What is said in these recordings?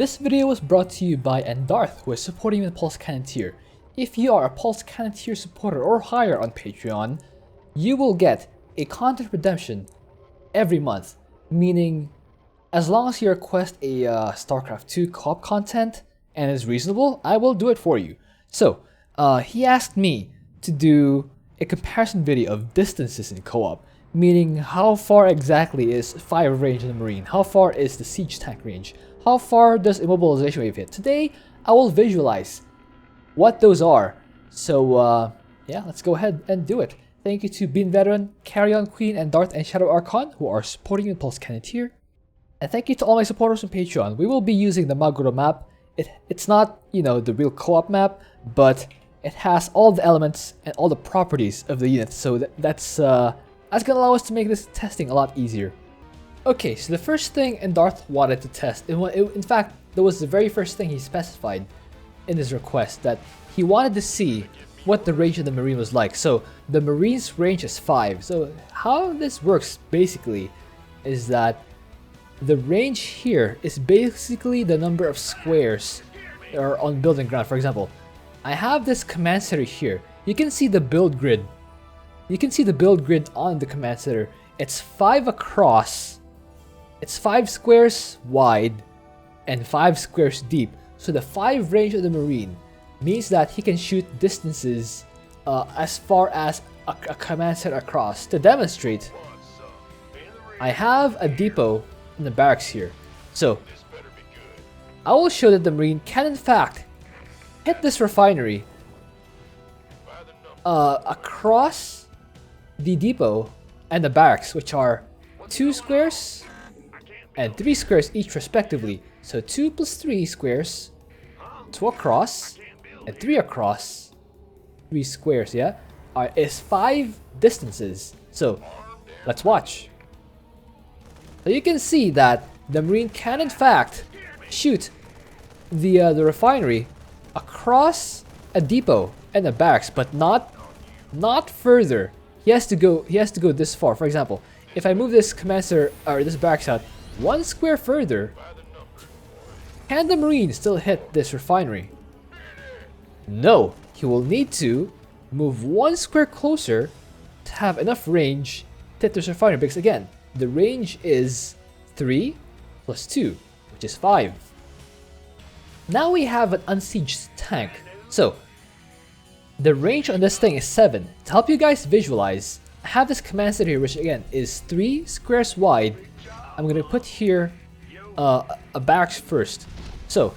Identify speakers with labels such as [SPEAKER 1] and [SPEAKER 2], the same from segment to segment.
[SPEAKER 1] This video was brought to you by Endarthe, who is supporting the Pulse Cannon tier. If you are a Pulse Cannon tier supporter or higher on Patreon, you will get a content redemption every month, meaning as long as you request a Starcraft 2 co-op content and is reasonable, I will do it for you. So, he asked me to do a comparison video of distances in co-op, meaning how far exactly is fire range in the Marine, how far is the siege tank range, how far does Immobilization wave hit. Today, I will visualize what those are. So, yeah, let's go ahead and do it. Thank you to Bean Veteran, Kerrigan Queen, Endarthe, and Shadow Archon, who are supporting the Pulse Cannon tier. And thank you to all my supporters on Patreon. We will be using the Maguro map. It's not, you know, the real co-op map, but it has all the elements and all the properties of the unit. So that's gonna allow us to make this testing a lot easier. Okay, so the first thing Endarthe wanted to test, in fact, that was the very first thing he specified in his request, that he wanted to see what the range of the Marine was like. So the Marine's range is 5. So how this works basically is that the range here is basically the number of squares that are on building ground. For example, I have this command center here. You can see the build grid. You can see the build grid on the command center. It's 5 across. It's 5 squares wide and 5 squares deep. So the 5 range of the Marine means that he can shoot distances as far as a command center across. To demonstrate, I have a depot in the barracks here. So I will show that the Marine can in fact hit this refinery across the depot and the barracks, which are 2 squares and 3 squares each respectively. So 2 plus 3 squares, 2 across and 3 across, 3 squares, yeah, is 5 distances. So let's watch. So you can see that the Marine can in fact shoot the refinery across a depot and a barracks, but not further. He has to go this far. For example, if I move this command center or this barracks out 1 square further, can the Marine still hit this refinery? No, he will need to move 1 square closer to have enough range to hit this refinery, because again, the range is 3 plus 2, which is 5. Now we have an unsieged tank. So the range on this thing is 7. To help you guys visualize, I have this command center here, which again is 3 squares wide. I'm gonna put here a barracks first. So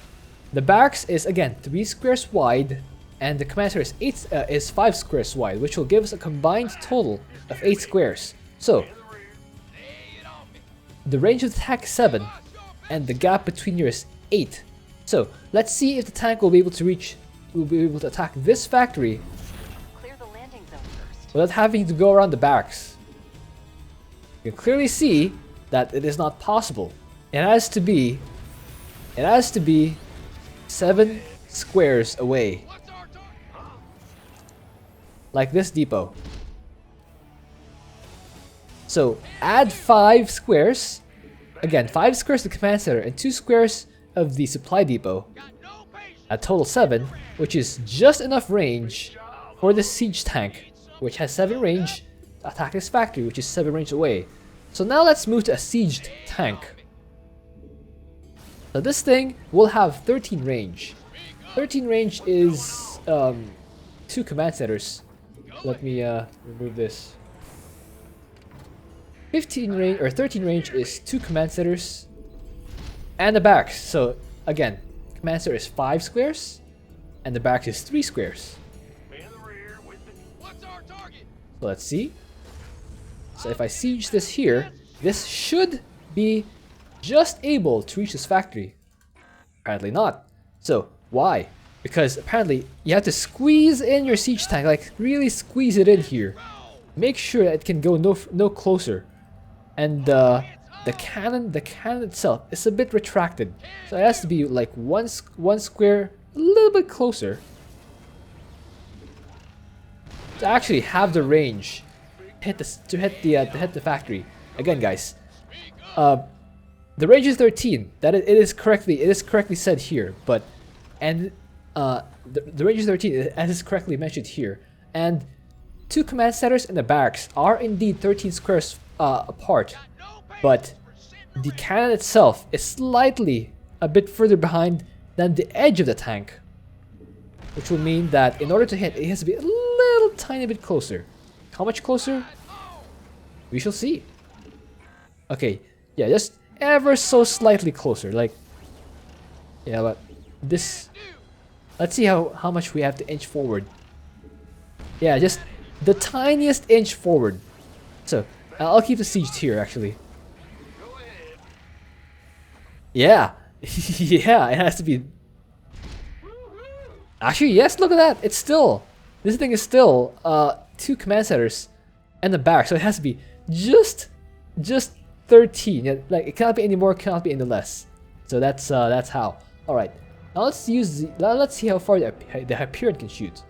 [SPEAKER 1] the barracks is again 3 squares wide, and the command center is 5 squares wide, which will give us a combined total of 8 squares. So the range of the tank is 7, and the gap between here is 8. So let's see if the tank will be able to attack this factory without having to go around the barracks. You can clearly see that it is not possible. It has to be 7 squares away, like this depot. So add 5 squares, again 5 squares to the command center and 2 squares of the supply depot, a total 7, which is just enough range for the siege tank, which has 7 range to attack this factory, which is 7 range away. So now let's move to a sieged tank. So this thing will have 13 range. 13 range is 2 command centers. Let me remove this. 15 range or 13 range is 2 command centers and the barracks. So again, command center is 5 squares and the barracks is 3 squares. So let's see. So if I siege this here, this should be just able to reach this factory. Apparently not. So why? Because apparently you have to squeeze in your siege tank, like really squeeze it in here. Make sure that it can go no closer. And the cannon itself is a bit retracted, so it has to be like one square a little bit closer to actually have the range to hit the factory. Again, guys, The range is 13. That it is correctly said here, but the range is 13 as is correctly mentioned here. And 2 command centers and the barracks are indeed 13 squares apart, but the cannon itself is slightly a bit further behind than the edge of the tank, which will mean that in order to hit, it has to be a little tiny bit closer. How much closer? We shall see. Okay, yeah, just ever so slightly closer, like, yeah, but this, let's see how much we have to inch forward. Yeah, just the tiniest inch forward. So, I'll keep the siege here, actually. Yeah, yeah, it has to be. Actually, yes, look at that. It's still, this thing is still 2 command centers and the barrack, so it has to be just 13. Yeah, like it cannot be any more, cannot be any less. So that's how. All right, now let's see how far the Hyperion can shoot.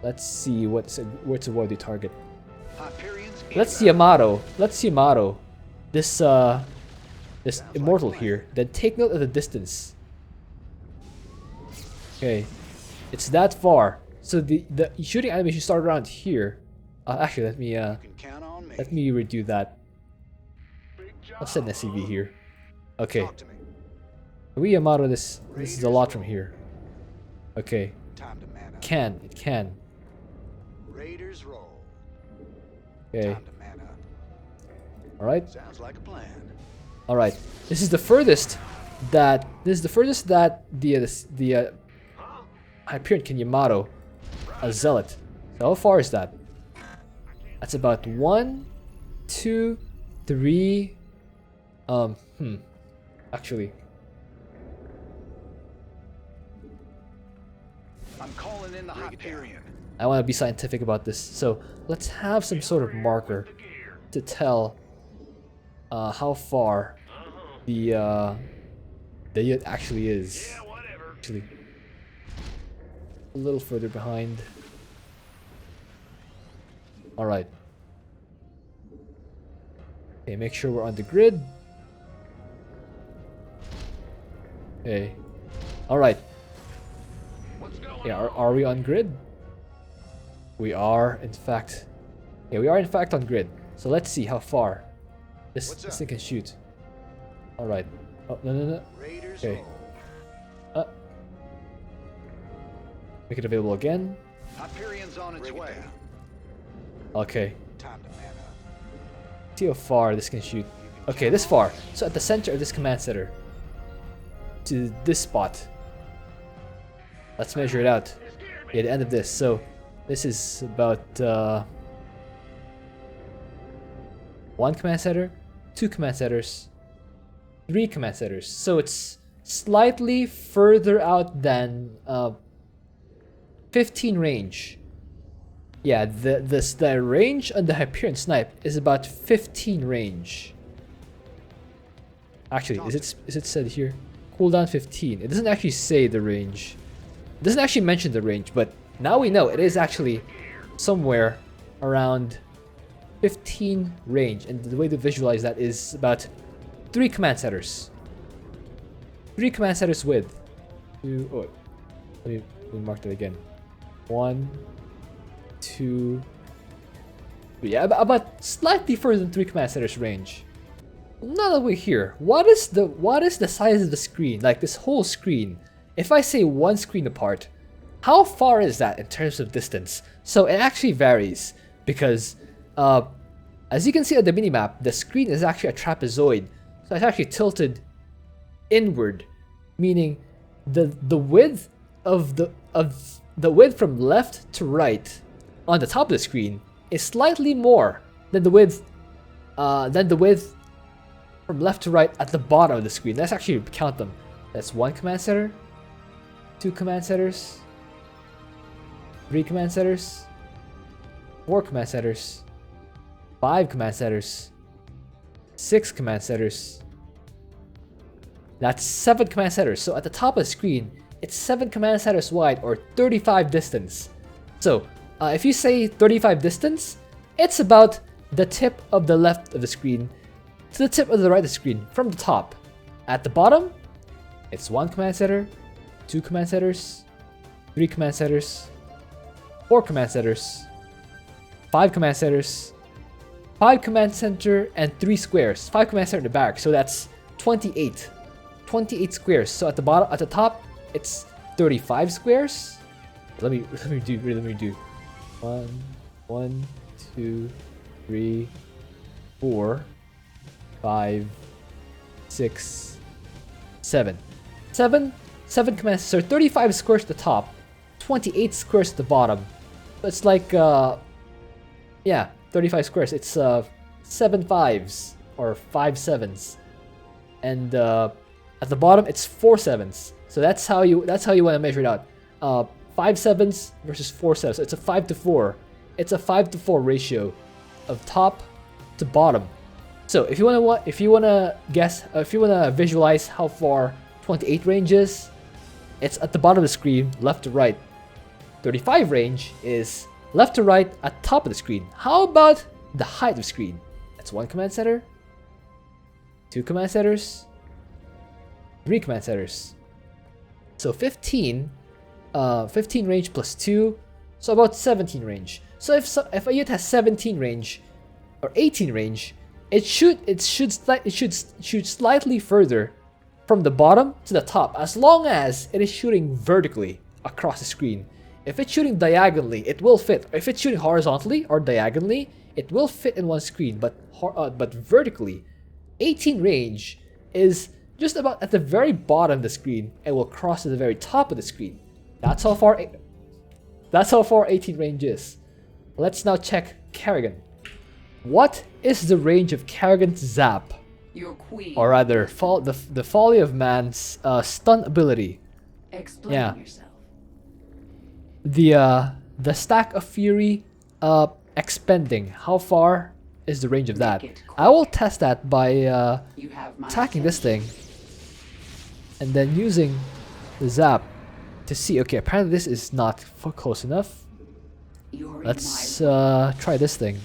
[SPEAKER 1] Let's see what's a worthy target. Let's see Yamato. Let's see Yamato. This Immortal here. Then take note of the distance. Okay, it's that far. So the shooting animation started around here. Actually, let me redo that. I'll set an SCV here. Okay. We Yamato, this is a lot from here. Okay. It can.
[SPEAKER 2] Raiders roll.
[SPEAKER 1] Okay.
[SPEAKER 2] Time to man up.
[SPEAKER 1] All right.
[SPEAKER 2] Sounds like a plan.
[SPEAKER 1] All right. This is the furthest that the Hyperion can Yamato a zealot. So how far is that? That's about 1, 2, 3. Actually,
[SPEAKER 2] I'm calling in the Hyperion.
[SPEAKER 1] I want to be scientific about this. So let's have some sort of marker to tell how far the unit actually is. Actually, a little further behind. All right. Okay, make sure we're on the grid. Okay. All right. Yeah, are we on grid? We are, in fact. Yeah, we are in fact on grid. So let's see how far this thing can shoot. All right. Oh, no. Okay. Make it available again.
[SPEAKER 2] Hyperion's on its way.
[SPEAKER 1] Okay.
[SPEAKER 2] Time to man up.
[SPEAKER 1] See how far this can shoot. Okay, this far. So at the center of this command center. To this spot. Let's measure it out. Yeah, the end of this. So this is about 1 command center, 2 command centers, 3 command centers. So it's slightly further out than 15 range. Yeah, the range on the Hyperion snipe is about 15 range. Actually, is it said here? Cooldown 15. It doesn't actually say the range. It doesn't actually mention the range, but now we know it is actually somewhere around 15 range, and the way to visualize that is about 3 command centers. 3 command centers width. Oh, let me mark that again. 1, 2. Yeah, about slightly further than 3 command centers range. Now that we're here, what is the size of the screen? Like this whole screen. If I say 1 screen apart, how far is that in terms of distance? So it actually varies because, as you can see on the minimap, the screen is actually a trapezoid. So it's actually tilted inward, meaning the width of the width from left to right on the top of the screen is slightly more than the width from left to right at the bottom of the screen. Let's actually count them. That's 1 command center, 2 command centers, 3 command centers, 4 command centers, 5 command centers, 6 command centers. That's 7 command centers. So at the top of the screen, it's 7 command centers wide, or 35 distance. So if you say 35 distance, it's about the tip of the left of the screen to the tip of the right of the screen from the top. At the bottom, it's 1 command center, 2 command centers, 3 command centers, 4 command centers, 5 command centers, 5 command center, and 3 squares. 5 command center in the back, so that's 28. 28 squares. So at the bottom, at the top, it's 35 squares. Let me do. 1, 2, 3, 4, 5, 6, 7. 7 command centers. So 35 squares at the top, 28 squares at the bottom. It's like yeah, 35 squares. It's 7 5s or 5 7s, and at the bottom it's 4 7s. So that's how you want to measure it out. 5 7s versus 4 7s. So it's a 5 to 4. It's a 5 to 4 ratio of top to bottom. So if you wanna guess, if you wanna visualize how far 28 range is, it's at the bottom of the screen, left to right. 35 range is left to right at top of the screen. How about the height of the screen? That's 1 command center, 2 command centers, 3 command centers. So 15 range plus 2, so about 17 range. So if a unit has 17 range or 18 range, it should shoot slightly further from the bottom to the top, as long as it is shooting vertically across the screen. If it's shooting diagonally, it will fit. If it's shooting horizontally or diagonally, it will fit in one screen. But vertically, 18 range is just about at the very bottom of the screen and will cross to the very top of the screen. That's how far 18 range is. Let's now check Kerrigan. What is the range of Kerrigan's Zap?
[SPEAKER 3] Your queen.
[SPEAKER 1] Or rather, the Folly of Man's stun ability.
[SPEAKER 3] Explain yourself.
[SPEAKER 1] The Stack of Fury expending. How far is the range of that? I will test that by attacking this thing and then using the Zap to see. Okay, apparently this is not close enough. Let's try this thing.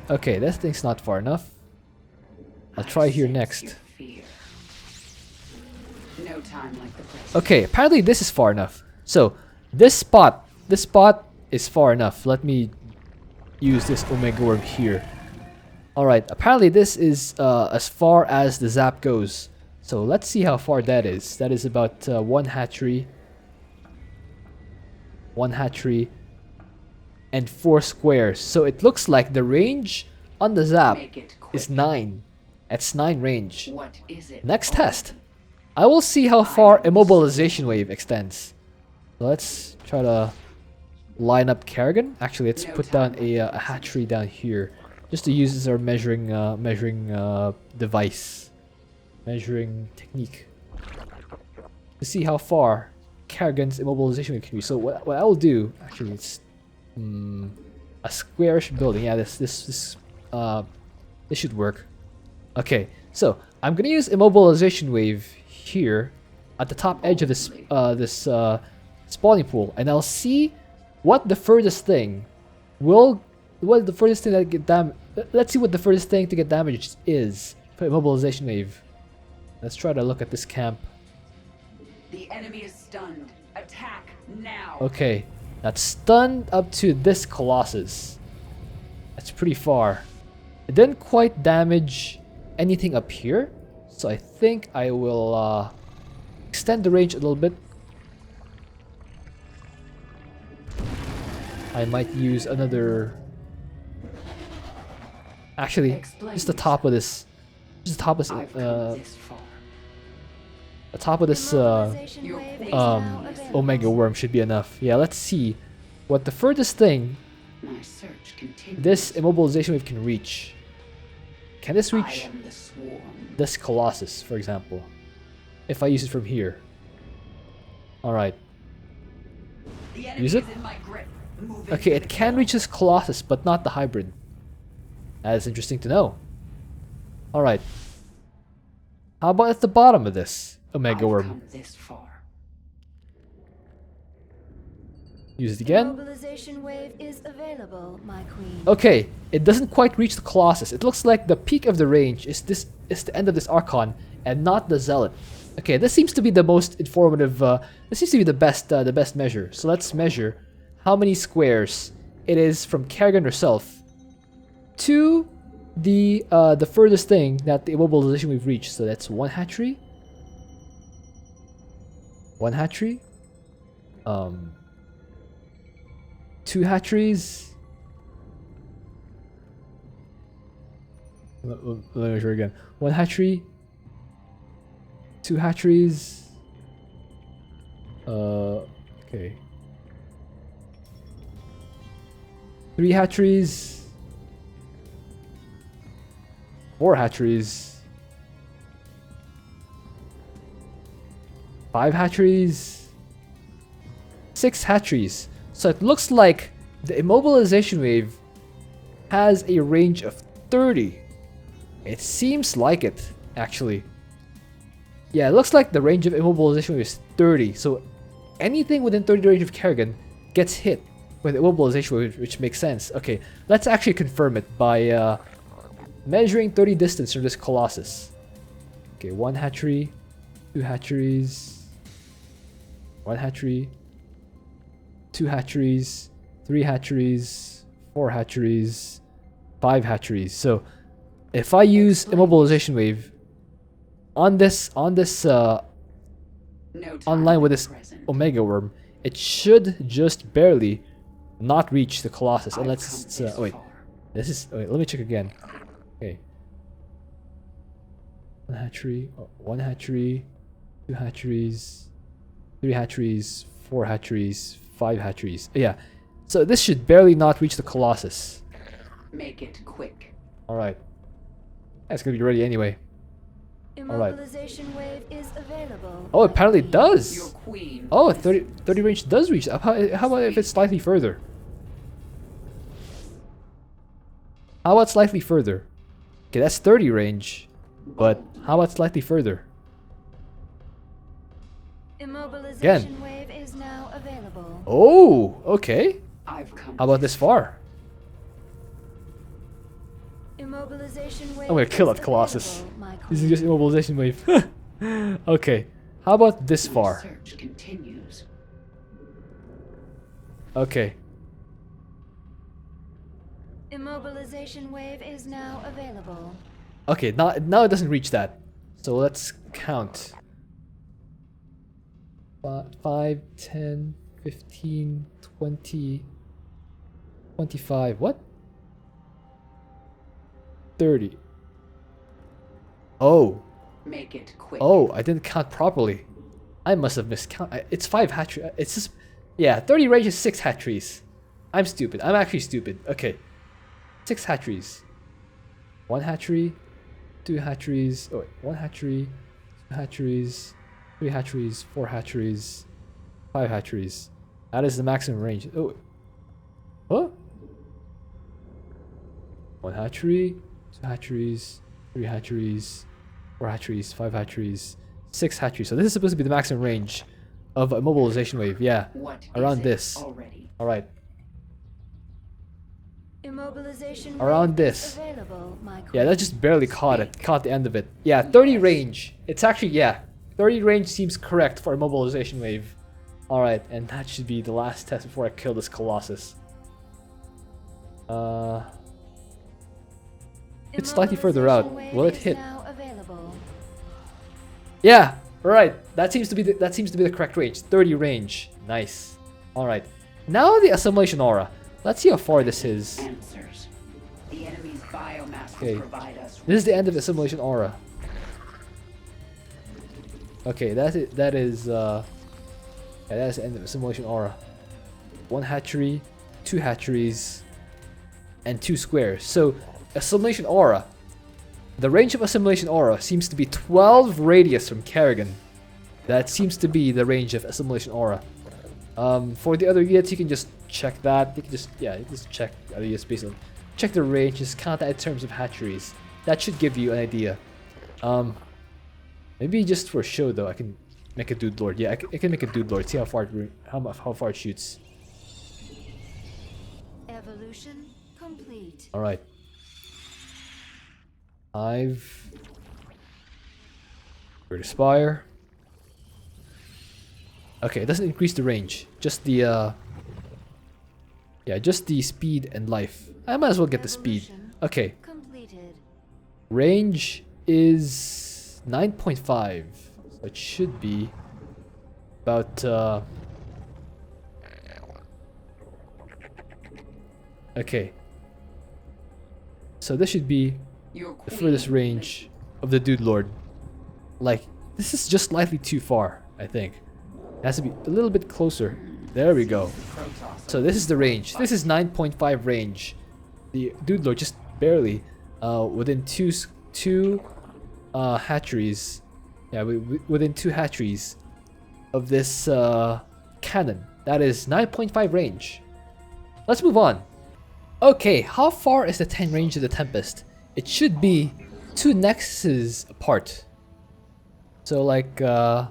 [SPEAKER 1] Okay, this thing's not far enough. I'll try here next.
[SPEAKER 3] No time like the present.
[SPEAKER 1] Okay, apparently this is far enough. So this spot is far enough. Let me use this Omega Worm here. Alright, apparently this is as far as the Zap goes. So let's see how far that is. That is about 1 hatchery, and 4 squares. So it looks like the range on the Zap is 9. It's 9 range.
[SPEAKER 3] What is it?
[SPEAKER 1] Next test. I will see how far Immobilization Wave extends. So let's try to line up Kerrigan. Actually, let's put down a hatchery down here, just to use as our measuring device, measuring technique, to see how far Kerrigan's Immobilization Wave can be. So what I will do, actually, it's a squarish building. Yeah, this should work. Okay, so I'm gonna use Immobilization Wave here at the top edge of this spawning pool, and I'll see what the furthest thing that get damaged. Let's see what the furthest thing to get damaged is for Immobilization Wave. Let's try to look at this camp.
[SPEAKER 3] The enemy is stunned. Attack now.
[SPEAKER 1] Okay, that's stunned up to this Colossus. That's pretty far. It didn't quite damage anything up here, so I think I will extend the range a little bit. I might use another. Actually, just the top of this. Just the top of this. The top of this Omega Worm should be enough. Yeah, let's see what the furthest thing this Immobilization Wave can reach. Can this reach this Colossus, for example? If I use it from here. Alright. Use it? Okay, it can reach this Colossus, but not the hybrid. That is interesting to know. Alright. How about at the bottom of this Omega Worm? Use it again.
[SPEAKER 4] Immobilization wave is available, my queen.
[SPEAKER 1] Okay, it doesn't quite reach the Colossus. It looks like the peak of the range is the end of this Archon and not the Zealot. Okay, this seems to be the most informative. This seems to be the best measure. So let's measure how many squares it is from Kerrigan herself to the furthest thing that the immobilization we've reached. So that's one hatchery. One hatchery. Two hatcheries. Let me measure again. One hatchery. Two hatcheries. Okay. Three hatcheries. Four hatcheries. Five hatcheries. Six hatcheries. So it looks like the immobilization wave has a range of 30. It seems like it, actually. Yeah, it looks like the range of immobilization wave is 30. So anything within 30 range of Kerrigan gets hit with immobilization wave, which makes sense. Okay, let's actually confirm it by measuring 30 distance from this Colossus. Okay, one hatchery, two hatcheries, one hatchery, two hatcheries, three hatcheries, four hatcheries, five hatcheries. So if I use immobilization wave on this online with this Omega Worm, it should just barely not reach the Colossus. And let's wait. This is wait. Let me check again. Okay. One hatchery, two hatcheries, three hatcheries, four hatcheries, five hatcheries. Yeah. So this should barely not reach the Colossus.
[SPEAKER 3] Make it quick.
[SPEAKER 1] All right. That's gonna be ready anyway. Alright.
[SPEAKER 4] Immobilization wave is available.
[SPEAKER 1] Oh, apparently it
[SPEAKER 3] Your
[SPEAKER 1] does.
[SPEAKER 3] queen.
[SPEAKER 1] Oh, 30 range does reach. How about if it's slightly further? How about slightly further? Okay, that's 30 range. But how about slightly further?
[SPEAKER 4] Immobilization
[SPEAKER 1] Again.
[SPEAKER 4] wave is now available.
[SPEAKER 1] Oh, okay.
[SPEAKER 3] I've come.
[SPEAKER 1] How about this far?
[SPEAKER 4] Immobilization wave
[SPEAKER 1] I'm gonna kill
[SPEAKER 4] is
[SPEAKER 1] that Colossus.
[SPEAKER 4] available, my
[SPEAKER 1] This is
[SPEAKER 4] queen.
[SPEAKER 1] just immobilization wave. Okay. How about this far?
[SPEAKER 3] Search continues.
[SPEAKER 1] Okay.
[SPEAKER 4] Immobilization wave is now available.
[SPEAKER 1] Okay, now it doesn't reach that. So let's count. 5, 10, 15, 20, 25. What? 30. Oh.
[SPEAKER 3] Make it quick.
[SPEAKER 1] Oh, I didn't count properly. I must have miscounted. It's 5 hatcheries. It's just... Yeah, 30 range is 6 hatcheries. I'm stupid. I'm actually stupid. Okay. 6 hatcheries. 1 hatchery. 2 hatcheries. Oh, wait. 1 hatchery. 2 hatcheries. 3 hatcheries. 4 hatcheries. 5 hatcheries. That is the maximum range. Oh. What? 1 hatchery. 2 hatcheries. 3 hatcheries. 4 hatcheries. 5 hatcheries. 6 hatcheries. So this is supposed to be the maximum range of a mobilization wave. Yeah.
[SPEAKER 3] What
[SPEAKER 1] Around
[SPEAKER 3] is it
[SPEAKER 1] this.
[SPEAKER 3] already?
[SPEAKER 1] Alright.
[SPEAKER 4] Immobilization
[SPEAKER 1] Around
[SPEAKER 4] wave
[SPEAKER 1] this.
[SPEAKER 4] is available, my
[SPEAKER 1] Yeah, that
[SPEAKER 4] queen.
[SPEAKER 1] just barely caught it. Caught the end of it. Yeah, 30 range. It's actually, yeah. 30 range seems correct for a mobilization wave. Alright, and that should be the last test before I kill this Colossus. It's slightly further out.
[SPEAKER 4] Immobilization wave
[SPEAKER 1] Will it
[SPEAKER 4] is
[SPEAKER 1] hit?
[SPEAKER 4] now available.
[SPEAKER 1] Yeah, right. That seems to be the correct range. 30 range. Nice. Alright. Now the assimilation aura. Let's see how far this is.
[SPEAKER 3] Answers. The enemy's biomass
[SPEAKER 1] Okay.
[SPEAKER 3] will provide us.
[SPEAKER 1] This is the end of the assimilation aura. Okay, that is yeah, that is the end of the assimilation aura. 1 hatchery, 2 hatcheries, and 2 squares. So assimilation aura. The range of assimilation aura seems to be 12 radius from Kerrigan. That seems to be the range of assimilation aura. For the other units, you can just check that. You can just check the other units based on check the range. Just count that in terms of hatcheries. That should give you an idea. Maybe just for show though, I can make a dude lord. Yeah, I can make a dude lord. See how far it shoots.
[SPEAKER 4] Evolution complete.
[SPEAKER 1] Alright. 5. Great Aspire. Okay, it doesn't increase the range. Just the yeah, just the speed and life. I might as well get the speed. Okay.
[SPEAKER 4] Completed.
[SPEAKER 1] Range is 9.5. So it should be about okay. So this should be the furthest range of the Dude Lord. Like, this is just slightly too far, I think. It has to be a little bit closer. There we go. So this is the range. This is 9.5 range. The Dude Lord just barely within two hatcheries. Yeah, within 2 hatcheries of this cannon. That is 9.5 range. Let's move on. Okay, how far is the 10 range of the Tempest? It should be 2 nexuses apart. So like, yeah,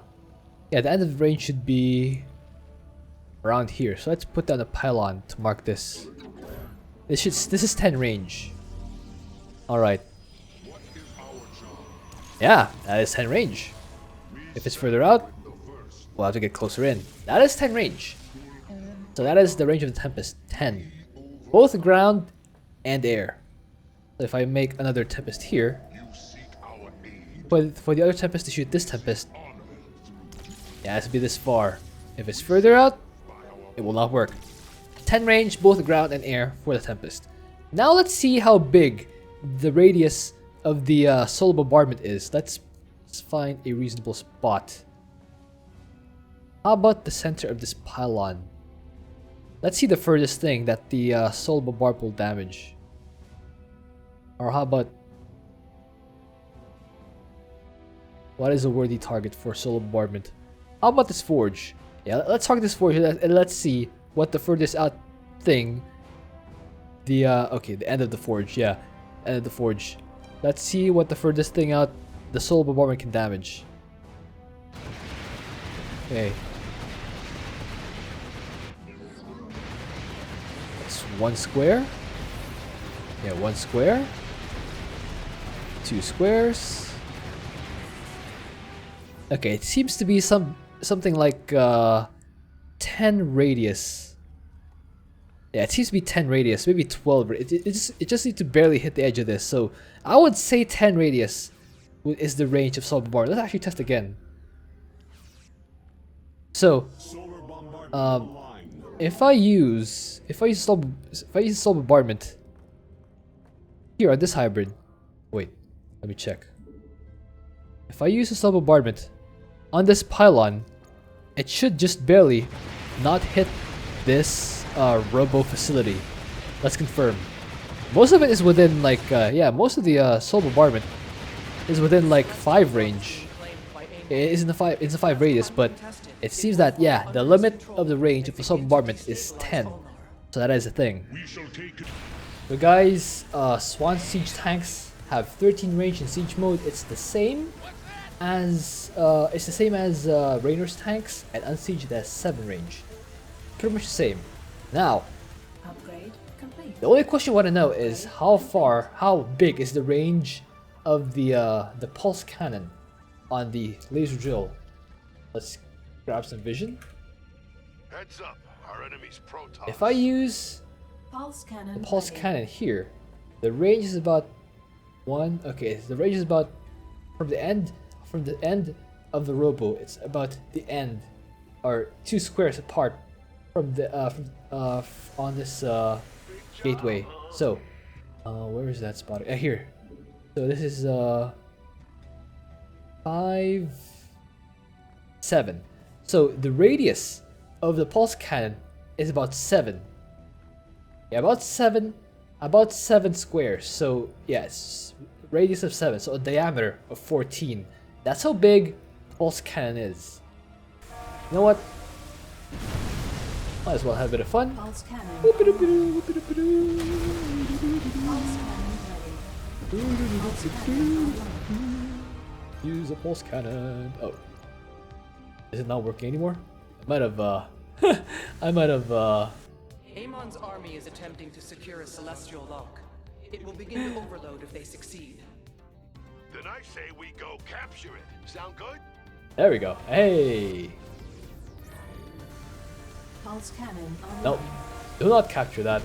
[SPEAKER 1] the end of the range should be around here. So let's put down a pylon to mark this. This is 10 range. Alright. Yeah, that is 10 range. If it's further out, we'll have to get closer in. That is 10 range. So that is the range of the Tempest, 10. Both ground and air. So if I make another Tempest here, for the other Tempest to shoot this Tempest, it has to be this far. If it's further out, it will not work. 10 range, both ground and air for the Tempest. Now let's see how big the radius of the solar bombardment is. Let's find a reasonable spot. How about the center of this pylon? Let's see the furthest thing that the solar bombardment will damage. Or how about... what is a worthy target for solar bombardment? How about this forge? Yeah, let's target this forge and let's see what the furthest out thing... the, okay, the end of the forge, yeah. End of the forge. Let's see what the furthest thing out the solar bombardment can damage. Okay. That's 1 square. Yeah, 1 square. 2 squares. Okay, it seems to be something like 10 radius. Yeah, it seems to be 10 radius, maybe 12. It just needs to barely hit the edge of this. So I would say 10 radius is the range of solar bombardment. Let's actually test again. So, if I use solar bombardment here on this hybrid, wait, let me check. If I use a solar bombardment on this pylon, it should just barely not hit this robo facility. Let's confirm. Most of it is within like yeah, most of the solar bombardment is within like 5 range. It is in the 5 radius, but it seems that yeah, the limit of the range of the solar bombardment is 10. So that is a thing. So guys, Swan Siege tanks have 13 range in siege mode. It's the same as Rainer's tanks, and Unsieged has 7 range. Pretty much the same. Now,
[SPEAKER 3] Upgrade complete.
[SPEAKER 1] the only question I want to know is how big is the range of the pulse cannon on the laser drill? Let's grab some vision.
[SPEAKER 5] Heads up, our enemy's proton.
[SPEAKER 1] If I use
[SPEAKER 3] Pulse cannon.
[SPEAKER 1] the pulse cannon here, the range is about the range is about from the end of the robo. It's about the end, or 2 squares apart from the on this gateway. So where is that spot? Here. So this is 5, 7. So the radius of the pulse cannon is about 7. Yeah, about 7 squares. So yes, radius of 7. So a diameter of 14. That's how big the pulse cannon is. You know what? Might as well have a bit of fun.
[SPEAKER 3] Pulse cannon.
[SPEAKER 1] Use a pulse cannon. Oh, is it not working anymore? I might have
[SPEAKER 6] Amon's army is attempting to secure a celestial lock. It will begin to overload if they succeed.
[SPEAKER 5] Then I say we go capture it. Sound good?
[SPEAKER 1] There we go. Hey.
[SPEAKER 7] Pulse cannon online.
[SPEAKER 1] Nope. Do not capture that.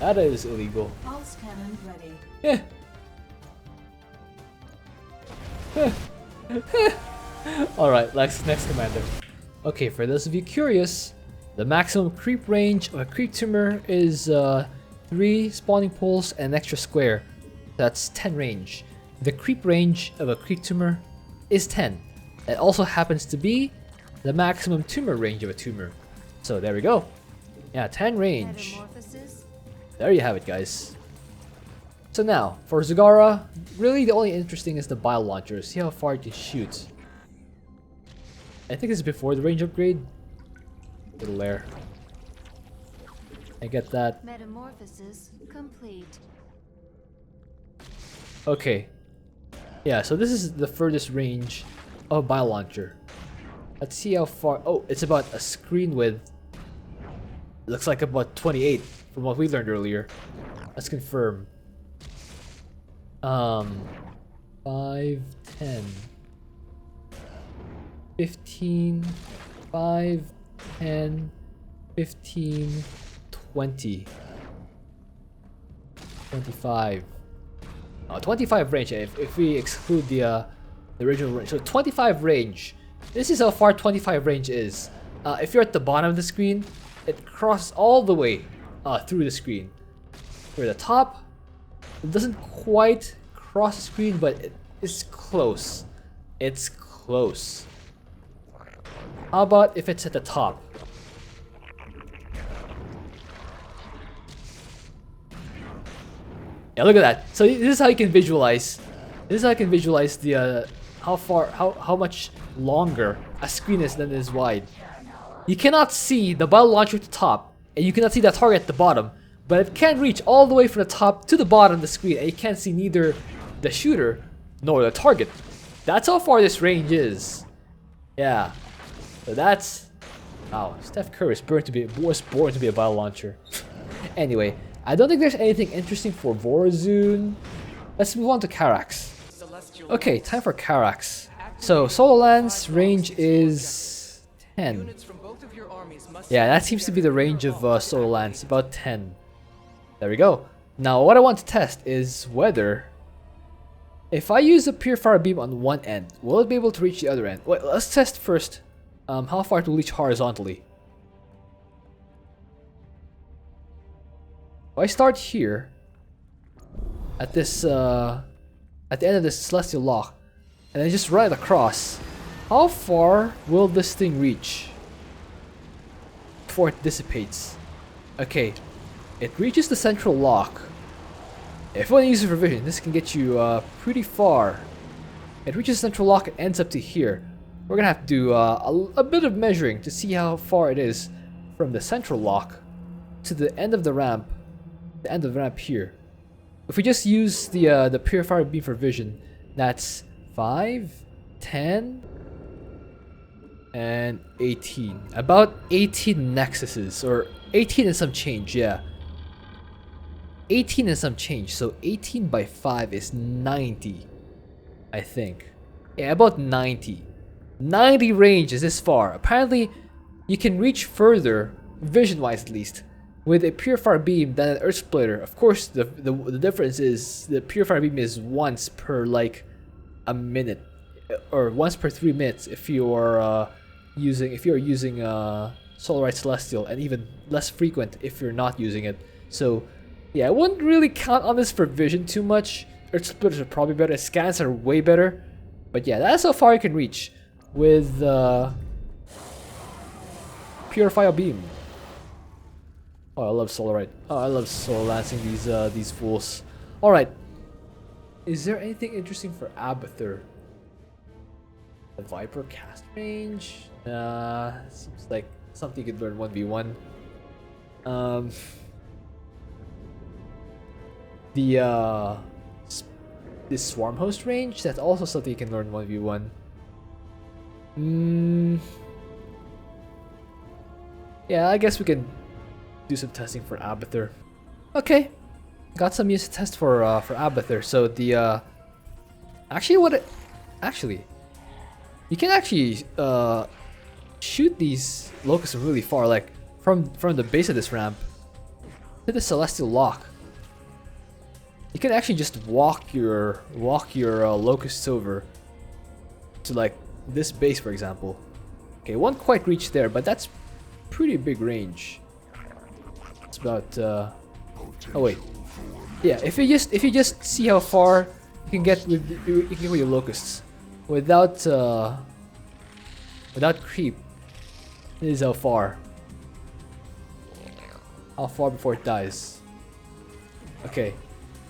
[SPEAKER 1] That is illegal.
[SPEAKER 7] Pulse cannon ready.
[SPEAKER 1] Alright, next commander. Okay, for those of you curious, the maximum creep range of a creep tumor is 3 spawning poles and an extra square. That's 10 range. The creep range of a creep tumor is 10. That also happens to be the maximum tumor range of a tumor. So there we go. Yeah, 10 range.
[SPEAKER 4] Metamorphosis.
[SPEAKER 1] There you have it, guys. So now, for Zagara, really the only interesting is the bile launcher. See how far it can shoot. I think this is before the range upgrade. Little there. I get that.
[SPEAKER 4] Metamorphosis complete.
[SPEAKER 1] Okay. Yeah, so this is the furthest range of a bile launcher. Let's see how far. Oh, it's about a screen width. Looks like about 28 from what we learned earlier. Let's confirm. 5, 10, 15, 5, 10, 15, 20, 25. 25 range if we exclude the original range. So 25 range. This is how far 25 range is. If you're at the bottom of the screen, it crosses all the way through the screen. For the top, it doesn't quite cross the screen, but it's close. It's close. How about if it's at the top? Yeah, look at that. So this is how you can visualize. This is how you can visualize the how much longer a screen is than it is wide. You cannot see the bile launcher at the top, and you cannot see the target at the bottom, but it can reach all the way from the top to the bottom of the screen, and you can't see neither the shooter nor the target. That's how far this range is. Yeah. So that's... Wow, Steph Curry was born to be a bile launcher. Anyway, I don't think there's anything interesting for Vorazun. Let's move on to Karax. Okay, time for Karax. So Solar Lance range is 10. Yeah, that seems to be the range of Solar Lance, about 10. There we go. Now what I want to test is whether if I use a Purifier beam on one end, will it be able to reach the other end? Wait, let's test first how far it will reach horizontally. If I start here at this at the end of this celestial lock and then just run it across, how far will this thing reach before it dissipates? Okay, it reaches the central lock. If you want to use supervision, this can get you pretty far. It reaches the central lock and ends up to here. We're gonna have to do a bit of measuring to see how far it is from the central lock to the end of the ramp. The end of the ramp here. If we just use the Purifier beam for vision, that's 5, 10, and 18. About 18 nexuses, or 18 and some change, yeah. 18 and some change, so 18 by 5 is 90, I think. Yeah, about 90. 90 range is this far. Apparently, you can reach further, vision-wise at least, with a Purifier beam than an Earth Splitter. Of course, the difference is the Purifier beam is once per like a minute, or once per 3 minutes if you're using Solarite Celestial, and even less frequent if you're not using it. So yeah, I wouldn't really count on this for vision too much. Earth Splitters are probably better. Scans are way better. But yeah, that's how far you can reach with Purifier beam. Oh, I love Solarite. Oh, I love Solar Lancing these fools. Alright. Is there anything interesting for Abathur? The Viper cast range? Seems like something you could learn 1v1. The Swarm Host range? That's also something you can learn 1v1. Yeah, I guess we can do some testing for Abathur. Okay, got some use to test for Abathur. So the actually you can actually shoot these locusts from really far, like from the base of this ramp to the celestial lock. You can actually just walk your locusts over to like this base, for example. Okay, won't quite reach there, but that's pretty big range. It's about oh wait, yeah. If you just see how far you can get with your locusts without creep, this is how far. How far before it dies? Okay,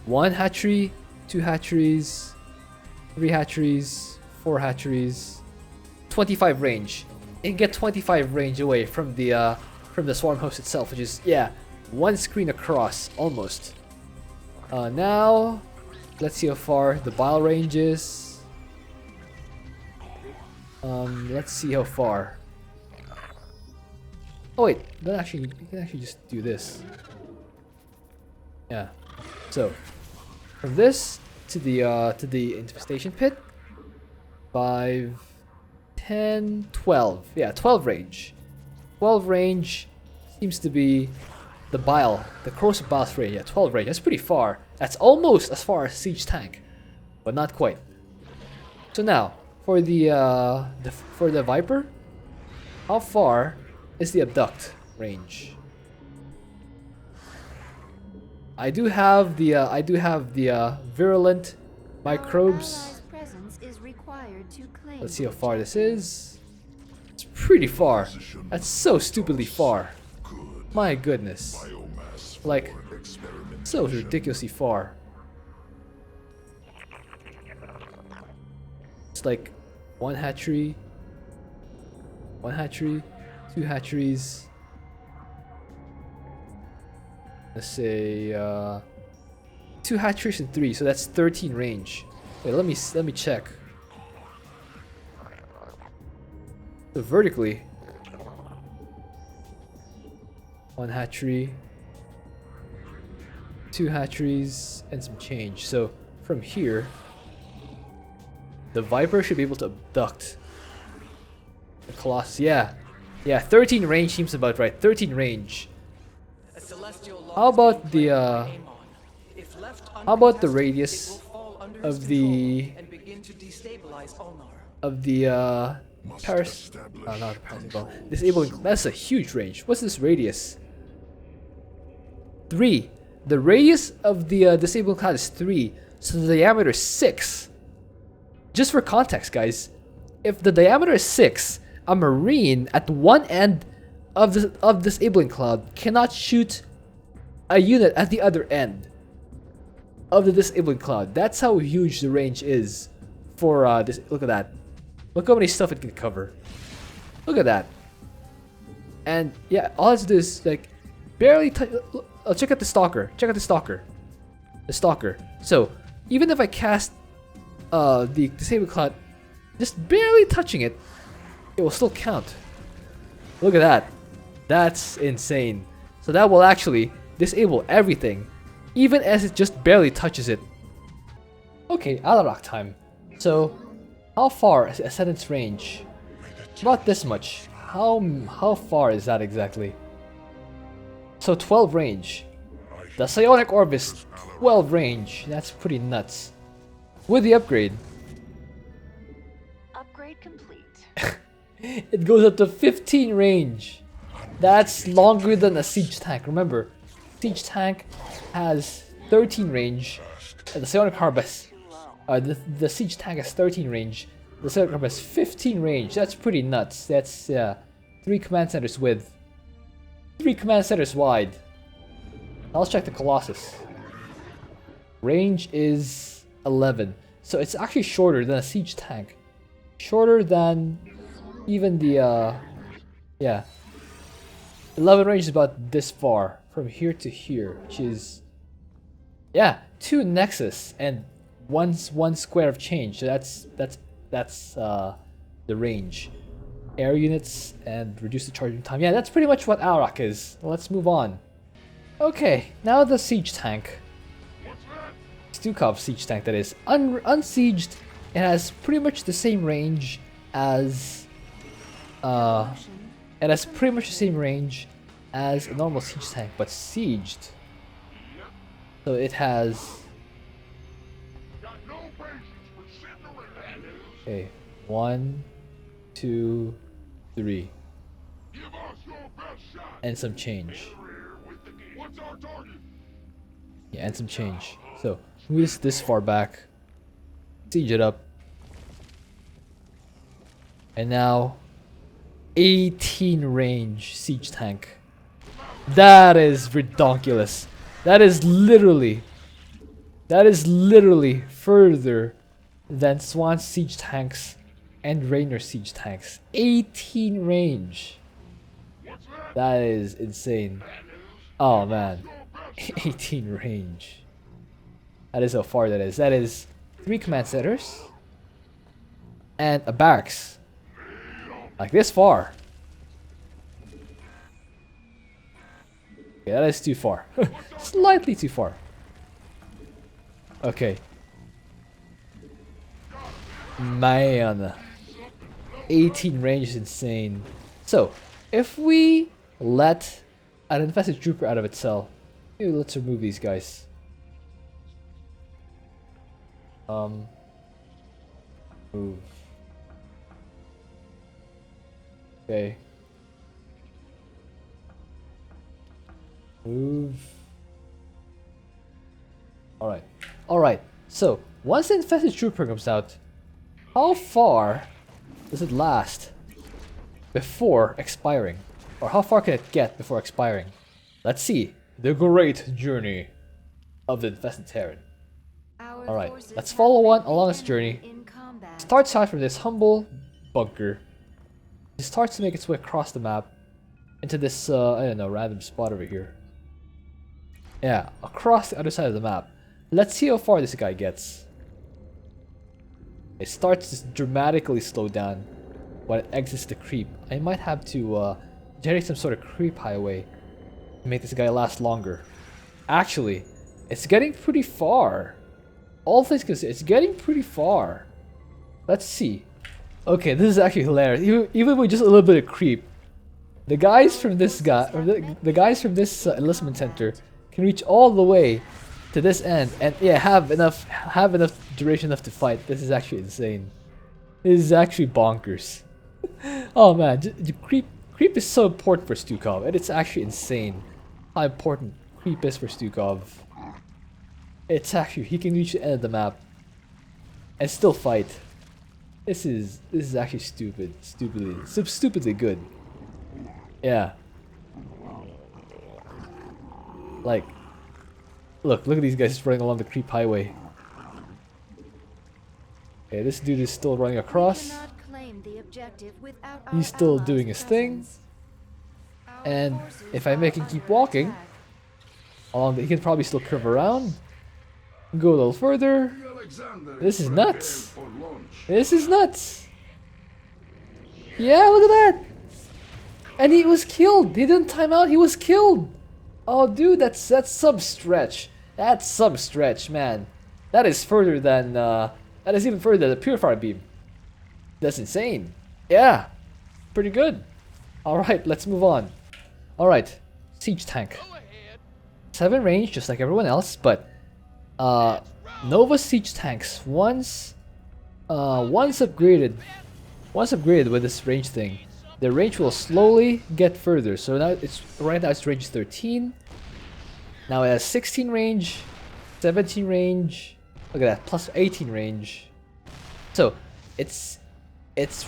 [SPEAKER 1] 1 hatchery, 2 hatcheries, 3 hatcheries, 4 hatcheries, 25 range. It can get 25 range away from the swarm host itself, which is, yeah, 1 screen across almost. Now let's see how far the bile range is. Let's see how far. Oh wait, you can actually just do this. Yeah. So from this to the infestation pit, 5, 10, 12. Yeah, 12 range. 12 range seems to be the corrosive bile range. Yeah, 12 range. That's pretty far. That's almost as far as siege tank, but not quite. So now for the Viper, how far is the abduct range? I do have the virulent microbes.
[SPEAKER 4] Presence is required to claim.
[SPEAKER 1] Let's see how far this is. It's pretty far. That's so stupidly far. My goodness. Like, so ridiculously far. It's like 1 hatchery, 2 hatcheries. Let's say 2 hatcheries and 3, so that's 13 range. Wait, let me check. So vertically, 1 hatchery, 2 hatcheries, and some change. So from here, the Viper should be able to abduct the Colossus. Yeah, 13 range seems about right. 13 range. How about the radius of the disabling? That's a huge range. What's this radius? 3. The radius of the disabling cloud is 3, so the diameter is 6. Just for context, guys, if the diameter is 6, a marine at one end of disabling cloud cannot shoot a unit at the other end of the disabling cloud. That's how huge the range is for this. Look at that. Look how many stuff it can cover. Look at that. And yeah, all it is like barely touch. Check out the stalker. Check out the stalker. The stalker. So even if I cast the disabling cloud, just barely touching it, it will still count. Look at that. That's insane. So that will actually disable everything, even as it just barely touches it. Okay, Alarak time. So, how far is Ascendant's range? About this much. How far is that exactly? So 12 range. The Psionic Orb is 12 range. That's pretty nuts. With the upgrade,
[SPEAKER 3] Upgrade complete.
[SPEAKER 1] it goes up to 15 range. That's longer than a siege tank. Remember, siege tank has 13 range. The Psionic Orb has, the siege tank has 13 range. The Psionic Orb has 15 range. That's pretty nuts. That's 3 command centers width, 3 command centers wide. Now let's check the Colossus. Range is 11, so it's actually shorter than a siege tank. Shorter than even the 11 range is about this far from here to here, which is 2 nexus and one square of change. So that's the range. Air units and reduce the charging time. Yeah, that's pretty much what Alarak is. Let's move on. Okay, now the siege tank. Stukov siege tank, that is. Unsieged, it has pretty much the same range as... it has pretty much the same range as a normal siege tank, but sieged. So it has... Okay, 1, 2, 3. And some change. Yeah, and some change. So, move this far back. Siege it up. And now, 18 range siege tank. That is ridiculous. That is literally further than Swan siege tanks and Rainer siege tanks. 18 range. That is insane. Oh man. 18 range. That is how far that is. That is 3 command centers and a barracks. Like this far. Okay, that is too far. Slightly too far. Okay. Man. 18 range is insane. So, if we let an infested trooper out of its cell, maybe let's remove these guys. Move. Okay. Move. Alright. Alright. So, once the infested trooper comes out, how far does it last before expiring? Or how far can it get before expiring? Let's see. The great journey of the infested Terran. Alright, let's follow one along its journey. It starts out from this humble bunker. It starts to make its way across the map into this, I don't know, random spot over here. Yeah, across the other side of the map. Let's see how far this guy gets. It starts to dramatically slow down when it exits the creep. I might have to generate some sort of creep highway to make this guy last longer. Actually, it's getting pretty far. All things considered, it's getting pretty far. Let's see. Okay, this is actually hilarious. Even with just a little bit of creep, the guys from this guy, or the guys from this enlistment center, can reach all the way to this end, and yeah, have enough duration enough to fight. This is actually insane. This is actually bonkers. Oh man, creep is so important for Stukov, and it's actually insane how important creep is for Stukov. It's actually, he can reach the end of the map and still fight. This is actually stupidly good. Yeah. Like, look at these guys running along the creep highway. Okay, this dude is still running across. He's still doing his thing. And if I make him keep walking, he can probably still curve around. Go a little further. This is nuts. This is nuts. Yeah, look at that. And he was killed. He didn't time out. He was killed. Oh, dude, that's some stretch. That's some stretch, man. That is further than that is even further than the Purifier beam. That's insane. Yeah, pretty good. All right, let's move on. All right, siege tank. 7 range, just like everyone else, but Nova siege tanks once upgraded with this range thing, the range will slowly get further. So now right now its range is 13. Now it has 16 range, 17 range. Look at that, plus 18 range. So its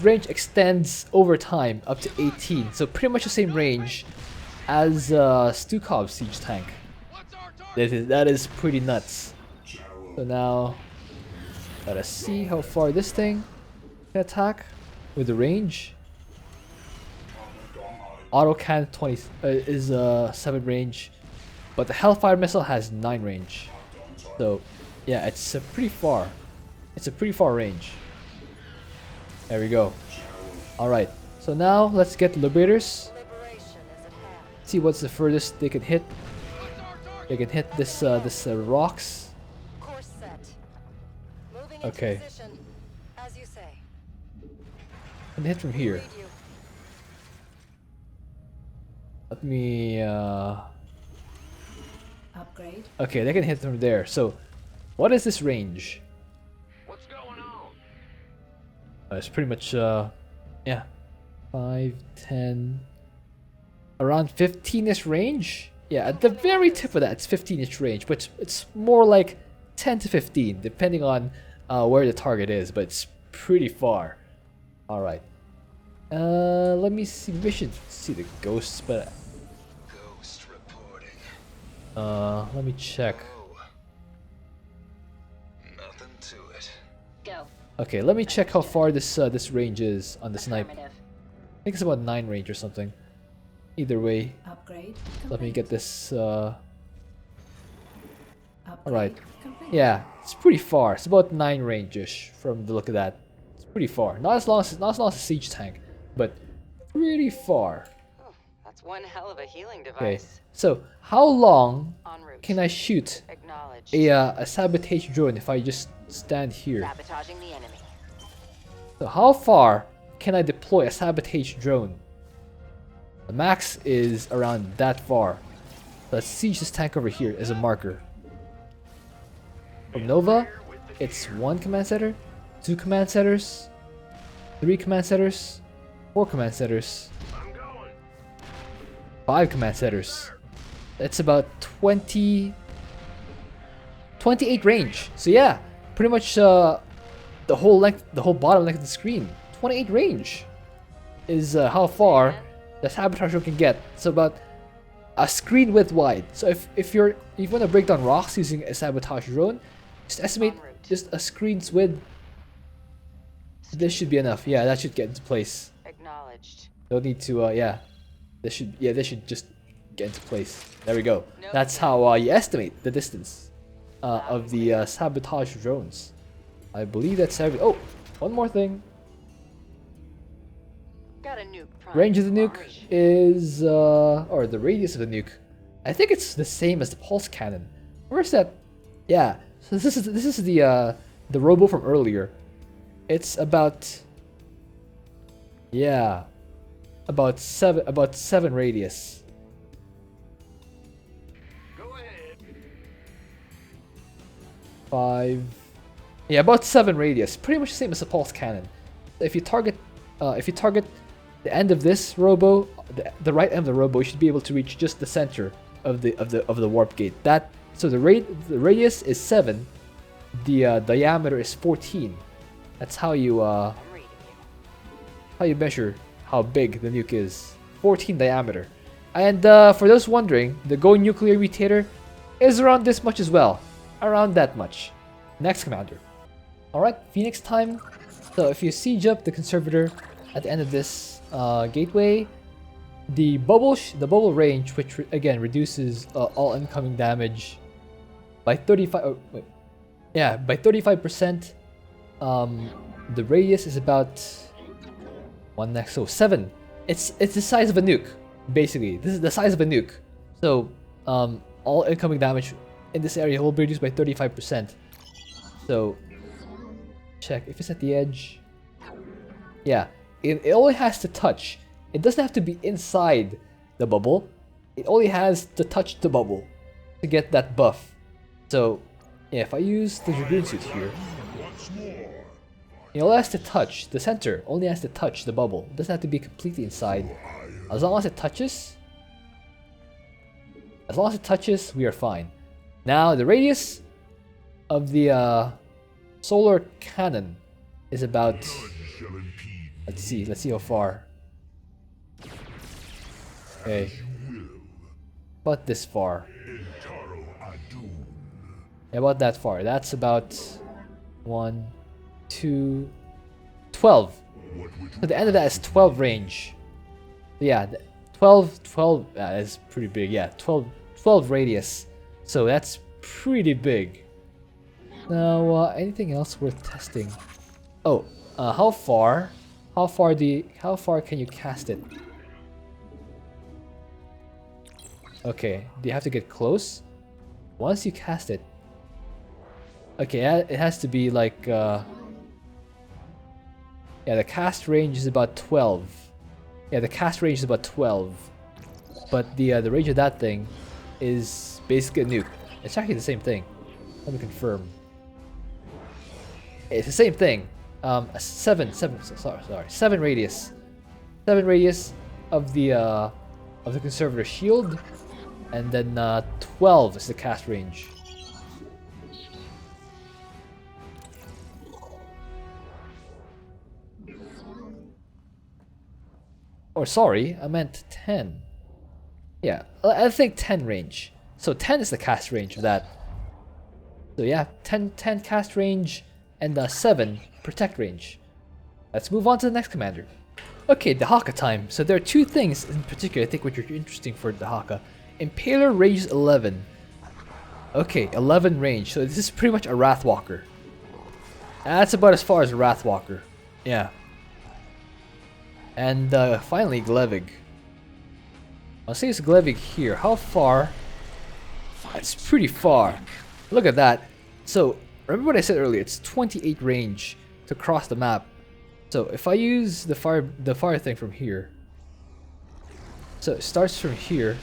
[SPEAKER 1] range extends over time up to 18. So pretty much the same range as Stukov's siege tank. That is pretty nuts. So now, gotta see how far this thing can attack with the range. Auto cannon 20 is 7 range, but the Hellfire missile has 9 range. So yeah, it's a pretty far. It's a pretty far range. There we go. All right. So now let's get Liberators. See what's the furthest they can hit. They can hit this rocks.
[SPEAKER 8] Course set. Moving
[SPEAKER 1] Okay.
[SPEAKER 8] into position, as you say.
[SPEAKER 1] Can hit from here.
[SPEAKER 8] Read you.
[SPEAKER 1] Let me.
[SPEAKER 7] Upgrade.
[SPEAKER 1] Okay, they can hit from there. So, what is this range?
[SPEAKER 5] What's going on?
[SPEAKER 1] It's pretty much yeah, 5, 10, around 15ish range. Yeah, at the very tip of that, it's 15ish range, but it's more like 10 to 15, depending on where the target is. But it's pretty far. All right. Let me see. We should see the ghosts, but
[SPEAKER 2] Ghost reporting.
[SPEAKER 1] let me check.
[SPEAKER 2] Nothing to it.
[SPEAKER 8] Go.
[SPEAKER 1] Okay, let me check how far this range is on the snipe. I
[SPEAKER 8] Affirmative.
[SPEAKER 1] think it's about 9 range or something. Either way,
[SPEAKER 7] Upgrade.
[SPEAKER 1] let me
[SPEAKER 7] Complete.
[SPEAKER 1] get this.
[SPEAKER 7] Upgrade
[SPEAKER 1] Alright.
[SPEAKER 7] complete.
[SPEAKER 1] Yeah, it's pretty far. It's about 9 range-ish from the look of that. It's pretty far. Not as long as a siege tank, but pretty far.
[SPEAKER 8] Oh, that's one hell of a healing
[SPEAKER 1] Okay.
[SPEAKER 8] device.
[SPEAKER 1] So how long
[SPEAKER 8] En route.
[SPEAKER 1] can I shoot
[SPEAKER 8] Acknowledged.
[SPEAKER 1] a sabotage drone if I just stand here?
[SPEAKER 8] Sabotaging the enemy.
[SPEAKER 1] So how far can I deploy a sabotage drone? The max is around that far. Let's siege this tank over here as a marker. From Nova, it's 1 command center, 2 command centers, 3 command centers, 4 command centers,
[SPEAKER 5] I'm going.
[SPEAKER 1] 5 command centers. That's about 28 range. So yeah, pretty much the whole bottom length of the screen. 28 range is how far the sabotage drone can get. So about a screen width wide. So if you want to break down rocks using a sabotage drone, just estimate
[SPEAKER 8] En route.
[SPEAKER 1] just a screen's width. This should be enough. Yeah, that should get into place.
[SPEAKER 8] Acknowledged.
[SPEAKER 1] Don't need to yeah. This should just get into place. There we go.
[SPEAKER 8] Nope.
[SPEAKER 1] That's how you estimate the distance of the sabotage drones. I believe that's every. Oh, one more thing.
[SPEAKER 8] Got a nuke. primed
[SPEAKER 1] Range of the
[SPEAKER 8] to
[SPEAKER 1] nuke
[SPEAKER 8] launch.
[SPEAKER 1] is or the radius of the nuke. I think it's the same as the pulse cannon. Where's that? Yeah. So this is the robo from earlier. It's about about 7 radius.
[SPEAKER 5] Go ahead.
[SPEAKER 1] 5. Yeah, about 7 radius. Pretty much the same as the pulse cannon. If you target the end of this robo, the right end of the robo, you should be able to reach just the center of the warp gate. So the radius is 7, the diameter is 14. That's how you
[SPEAKER 8] I'm reading you.
[SPEAKER 1] measure how big the nuke is. 14 diameter. And for those wondering, the Go Nuclear Mutator is around this much as well. Around that much. Next commander. Alright, Phoenix time. So if you siege up the conservator at the end of this gateway, the bubble range, which again reduces all incoming damage by 35. Oh, wait. Yeah, by 35%. The radius is about 7. It's the size of a nuke, basically. This is the size of a nuke. So all incoming damage in this area will be reduced by 35%. So check if it's at the edge. Yeah, it only has to touch. It doesn't have to be inside the bubble. It only has to touch the bubble to get that buff. So yeah, if I use the Dragoon suit here, it only has to touch the center. Only has to touch the bubble. It doesn't have to be completely inside. As long as it touches, we are fine. Now the radius of the solar cannon is about. Let's see how far. Okay, about this far. Yeah, about that far. That's about 1, 2, 12. So the end of that is 12 range. Yeah, 12 is pretty big. Yeah, 12 radius. So that's pretty big. Now, anything else worth testing? Oh, how far? How far can you cast it? Okay, do you have to get close? Once you cast it, okay, it has to be like yeah, the cast range is about 12. Yeah, the cast range is about 12, but the range of that thing is basically a nuke. It's actually the same thing. Let me confirm. It's the same thing. Seven radius. 7 radius of the conservator shield, and then 12 is the cast range. Or sorry, I meant 10. Yeah, I think 10 range. So 10 is the cast range of that. So yeah, 10 cast range and 7 protect range. Let's move on to the next commander. Okay, Dehaka time. So there are two things in particular I think which are interesting for Dehaka. Impaler range 11. Okay, 11 range. So this is pretty much a Wrathwalker. That's about as far as a Wrathwalker. Yeah. And finally, Glevig. I'll say it's Glevig here. How far? It's pretty far. Look at that. So, remember what I said earlier? It's 28 range to cross the map. So, if I use the fire thing from here. So, it starts from here.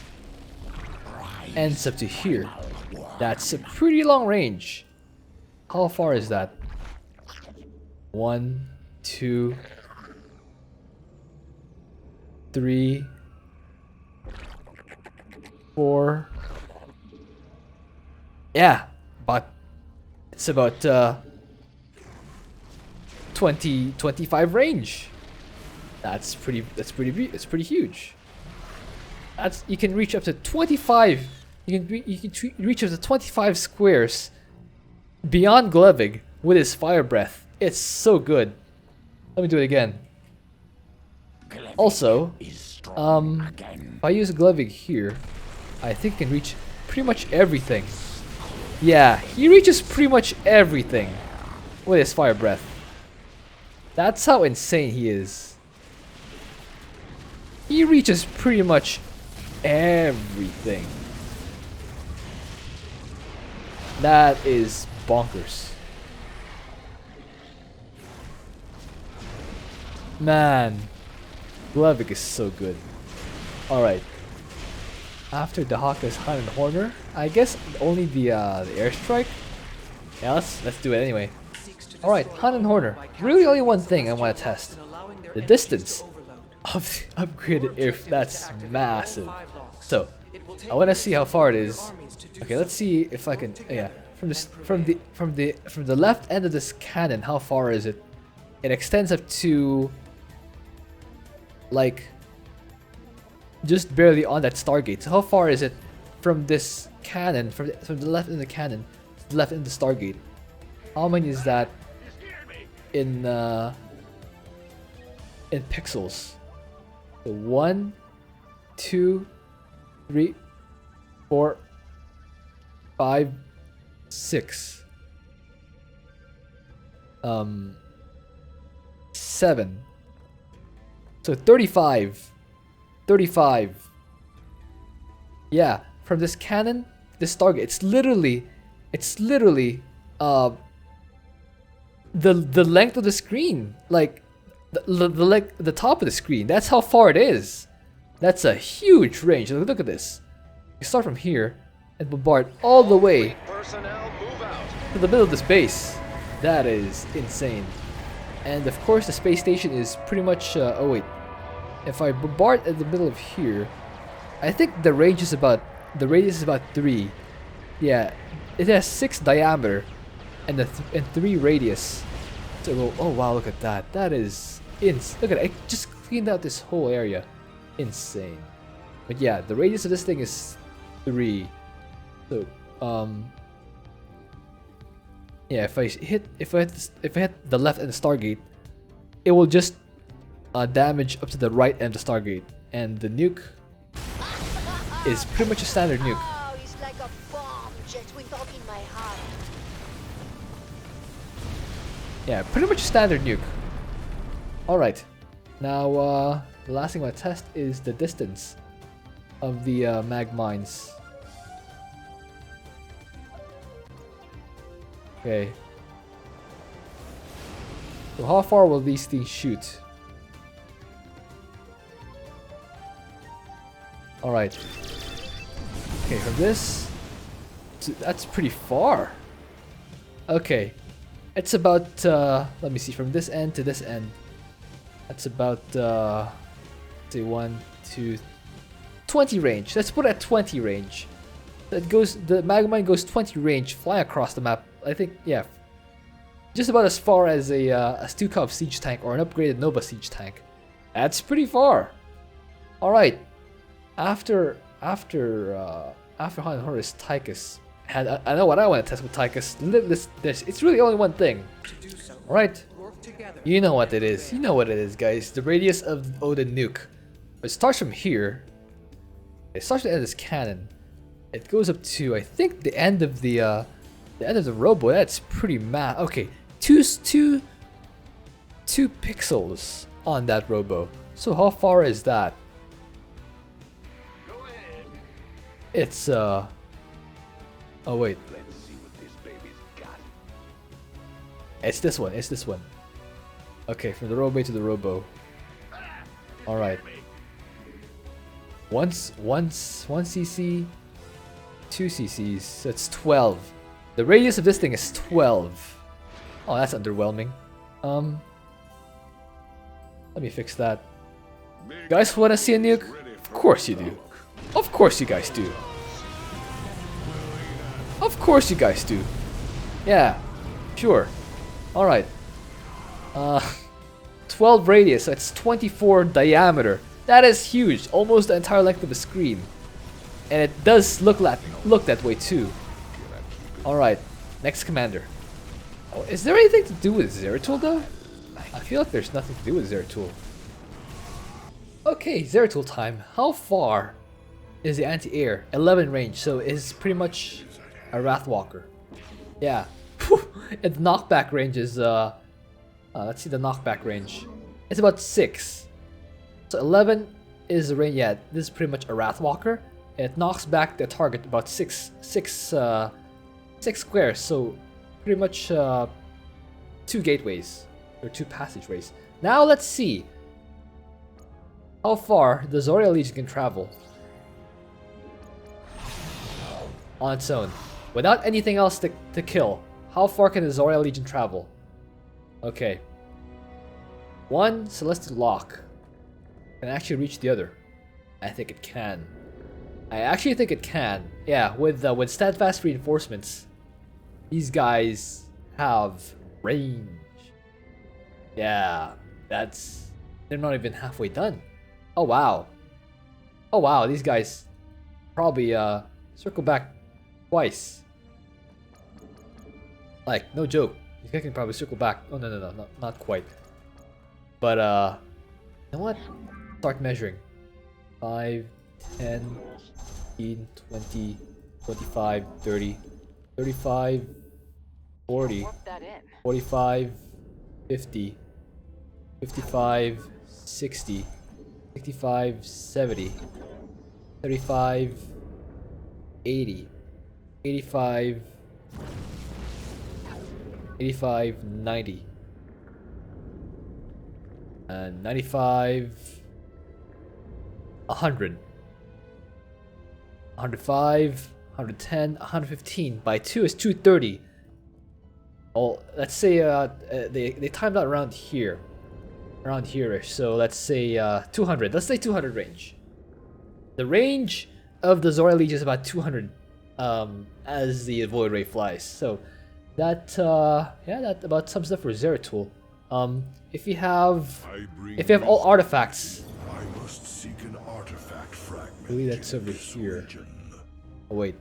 [SPEAKER 1] Ends up to here. That's a pretty long range. How far is that? 1, 2, 3, 4. Yeah, but it's about 25 range. That's pretty huge. You can reach up to 25. You can reach up to 25 squares beyond Glevig with his fire breath. It's so good. Let me do it again. Also, if I use Glevig here, I think he can reach pretty much everything. Yeah, he reaches pretty much everything with his fire breath. That's how insane he is. He reaches pretty much everything. That is bonkers. Man, Glevig is so good. Alright. After Dehaka's Han and Horner, I guess only the airstrike. Yeah, let's do it anyway. Alright, Han and Horner. Really only one thing I want to test. The distance of the upgraded air. That's massive. So, I want to see how far it is. Okay, let's see if I can. Yeah, from the left end of this cannon, how far is it? It extends up to like just barely on that Stargate. So how far is it from this cannon, from the left end of the cannon to the left end of the Stargate? How many is that in pixels? So 1, 2, 3, 4, 5, 6, 7. So 35. Yeah, from this cannon, this target, it's literally the length of the screen, like the top of the screen. That's how far it is. That's a huge range. Look at this. You start from here and bombard all the way to the middle of the space. That is insane. And of course, the space station is pretty much. Oh wait, if I bombard at the middle of here, I think the range is about. The radius is about 3. Yeah, it has 6 diameter and 3 radius. So oh wow, look at that. That is look at it. I just cleaned out this whole area. Insane. But yeah, the radius of this thing is 3. So yeah, if I hit the left end of Stargate, it will just damage up to the right end of Stargate, and the nuke is pretty much a standard nuke.
[SPEAKER 8] Oh, it's like a bomb just went off in my heart.
[SPEAKER 1] Yeah, pretty much a standard nuke. Alright, now the last thing I want to test is the distance of the mag mines. Okay. So how far will these things shoot? Alright. Okay, from this... That's pretty far. Okay. It's about, let me see, from this end to this end. That's about, say 1, 2, 20 range. Let's put it at 20 range. That goes, the magma mine goes 20 range, fly across the map. I think, yeah. Just about as far as a Stukov siege tank or an upgraded Nova siege tank. That's pretty far. Alright. After Hunter is Tychus. I know what I want to test with Tychus. It's really only one thing. Alright. You know what it is. You know what it is, guys. The radius of the nuke. It starts from here. It starts at the end of this cannon. It goes up to, I think, the end of the robo. That's pretty mad. Okay, two pixels on that robo. So how far is that? It's oh wait.
[SPEAKER 5] Let's see what this baby's got.
[SPEAKER 1] It's this one. It's this one. Okay, from the robo to the robo. All right. One cc, 2 cc's. That's 12. The radius of this thing is 12. Oh, that's underwhelming. Let me fix that. You guys want to see a nuke? Of course you do. Of course you guys do. Of course you guys do. Yeah, sure. Alright. 12 radius, that's 24 diameter. That is huge, almost the entire length of the screen. And it does look that way too. Alright, next commander. Oh, is there anything to do with Zeratul though? I feel like there's nothing to do with Zeratul. Okay, Zeratul time. How far is the anti-air? 11 range, so it's pretty much a Wrathwalker. Yeah. And the knockback range is let's see the knockback range. It's about 6. So 11 is the range. Yeah, this is pretty much a Wrathwalker. And it knocks back the target about 6 squares. So pretty much 2 gateways or 2 passageways. Now let's see how far the Zorial Legion can travel on its own without anything else to kill. How far can the Zorial Legion travel? Okay. One Celestial Lock can actually reach the other. I think it can. I actually think it can. Yeah, with steadfast reinforcements, these guys have range. Yeah, they're not even halfway done. Oh wow. Oh wow, these guys probably circle back twice. Like, no joke. These guys can probably circle back. Oh no, not quite. But you know what? Start measuring. 5, 10, 15, 20, 25, 30, 35, 40, 45, 50, 55, 60, 65, 70, 35, 80, 85, 85, 90, and 95, 100, 105, 110, 115. By 2 is 230. Well, let's say they timed out around here. Around here-ish. So let's say 200. Let's say 200 range. The range of the Zorial Legion is about 200 as the Void Ray flies. So that that about sums up for Zeratul. If you have all artifacts,
[SPEAKER 5] I must seek an artifact fragment.
[SPEAKER 1] I believe that's over here. Oh wait,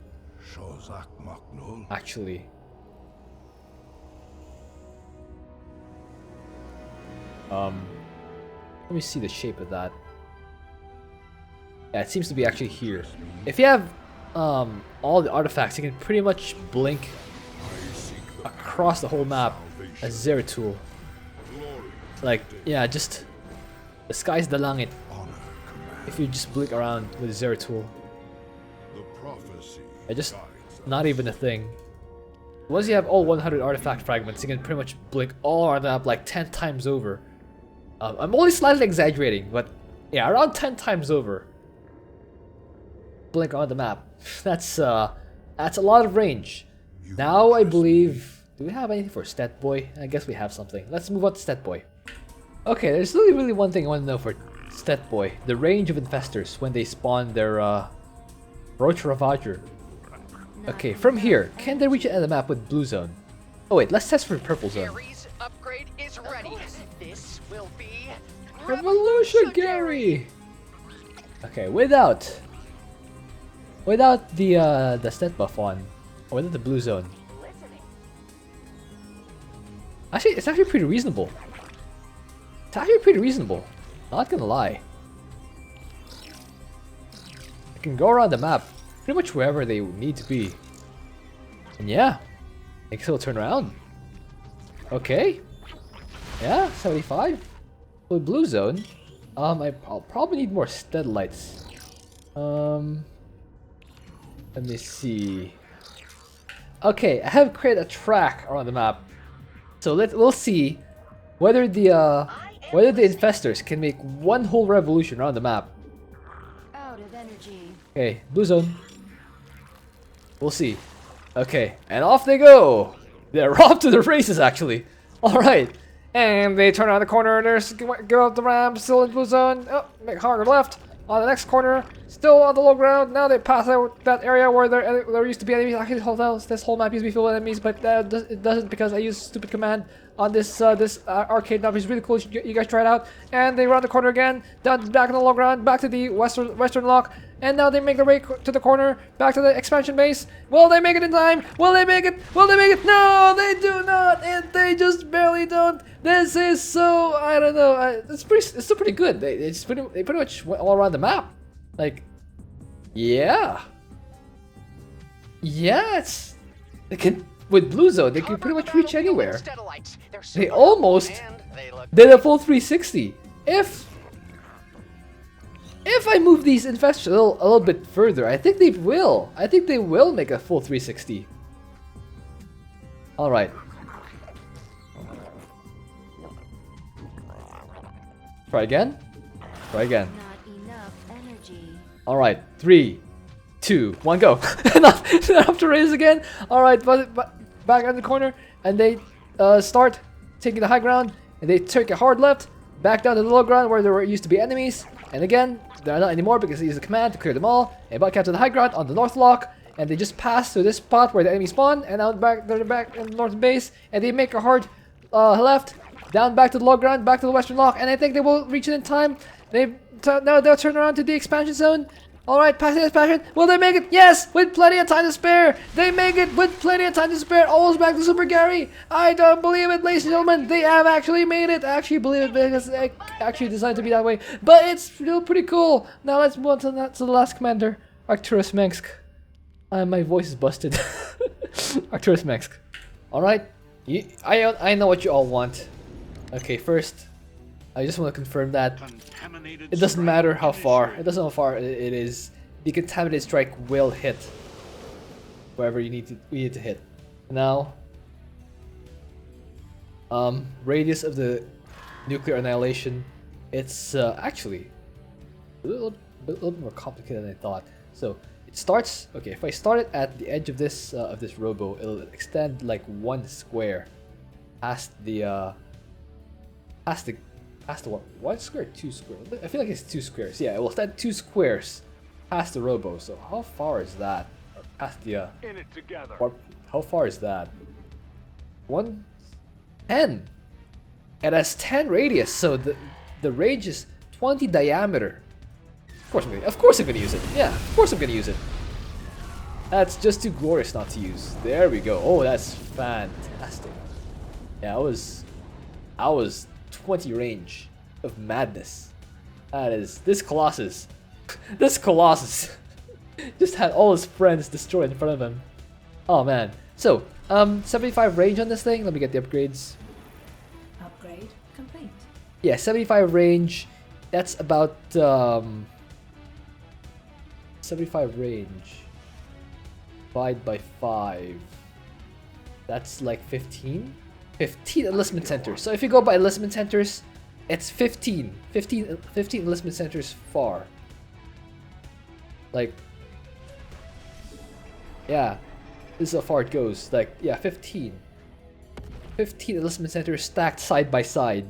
[SPEAKER 1] actually, let me see the shape of that. Yeah, it seems to be actually here. If you have all the artifacts, you can pretty much blink across the whole map as Zeratul. Like, yeah, just the sky's the langit. If you just blink around with Zeratul, just not even a thing. Once you have all 100 artifact fragments, you can pretty much blink all around the map like 10 times over. I'm only slightly exaggerating, but yeah, around 10 times over. Blink on the map. That's a lot of range. Now I believe, do we have anything for Stet Boy? I guess we have something. Let's move on to Stet Boy. Okay, there's really one thing I want to know for Stet Boy: the range of infestors when they spawn their Roach Ravager. Okay, from here, can they reach the end of the map with blue zone? Oh wait, let's test for purple zone.
[SPEAKER 8] Gary's upgrade is ready. This will be
[SPEAKER 1] Revolution, Gary. Okay, without the stat buff on, or without the blue zone. Actually, it's actually pretty reasonable. It's actually pretty reasonable. Not gonna lie. I can go around the map pretty much wherever they need to be. And yeah, they can still turn around. Okay. Yeah, 75. With blue zone. I'll probably need more stead lights. Let me see. Okay, I have created a track around the map. So we'll see whether the infestors can make one whole revolution around the map.
[SPEAKER 4] Out of energy.
[SPEAKER 1] Okay, blue zone. We'll see. Okay, and off they go. They're off to the races, actually. All right, and they turn around the corner. There's go up the ramp, still in blue zone. Oh, make hard left on the next corner, still on the low ground. Now they pass out that area where there used to be enemies. Actually, this whole map used to be filled with enemies, but it doesn't because I used stupid command on this arcade map. It's really cool. You guys try it out. And they round the corner again, down back on the low ground, back to the western lock. And now they make their way to the corner, back to the expansion base. Will they make it in time? Will they make it? Will they make it? No, they do not, and they just barely don't. This is so, I don't know. It's still pretty good. They pretty much went all around the map. Like, yeah, they can with blue zone. They can pretty much reach anywhere. They almost did a full 360. If I move these infestors a little bit further, I think they will. I think they will make a full 360. All right. Try again. Try again.
[SPEAKER 4] Not enough energy.
[SPEAKER 1] All right. 3, 2, 1, go. Enough to raise again. All right. But back on the corner, and they start taking the high ground, and they take a hard left, back down to the low ground where there used to be enemies, and again. They're not anymore because they use the command to clear them all. And back out to the high ground on the north lock, and they just pass through this spot where the enemy spawn, and now they're back in the north base, and they make a hard left, down back to the low ground, back to the western lock, and I think they will reach it in time. Now they'll turn around to the expansion zone. All right, past the expansion. Will they make it? Yes, with plenty of time to spare. They make it with plenty of time to spare. Almost back to Super Gary. I don't believe it, ladies and gentlemen. They have actually made it. I actually believe it because they actually designed to be that way. But it's still pretty cool. Now let's move on to the last commander, Arcturus Mengsk. My voice is busted. Arcturus Mengsk. All right, I know what you all want. Okay, first, I just want to confirm that it doesn't matter how far. It doesn't matter how far it is. The contaminated strike will hit wherever we need to hit. Now, radius of the nuclear annihilation. It's actually a little more complicated than I thought. So it starts. Okay, if I start it at the edge of this robo, it'll extend like 1 square past the what? 1 square, 2 square? I feel like it's 2 squares. Yeah, it will stand 2 squares past the robo. So how far is that? Or past the
[SPEAKER 5] In it together.
[SPEAKER 1] how far is that? 10. It has 10 radius, so the range is 20 diameter. Of course I'm gonna use it. Yeah, of course I'm gonna use it. That's just too glorious not to use. There we go. Oh, that's fantastic. Yeah, I was 20 range of madness. That is this Colossus. This Colossus just had all his friends destroyed in front of him. Oh man. So 75 range on this thing. Let me get the upgrades.
[SPEAKER 7] Upgrade complete.
[SPEAKER 1] Yeah, 75 range. That's about 75 range. Divide by 5. That's like 15? 15 enlistment centers. So if you go by enlistment centers, it's 15 enlistment centers far. Like, yeah, this is how far it goes. Like, yeah, 15 enlistment centers stacked side by side.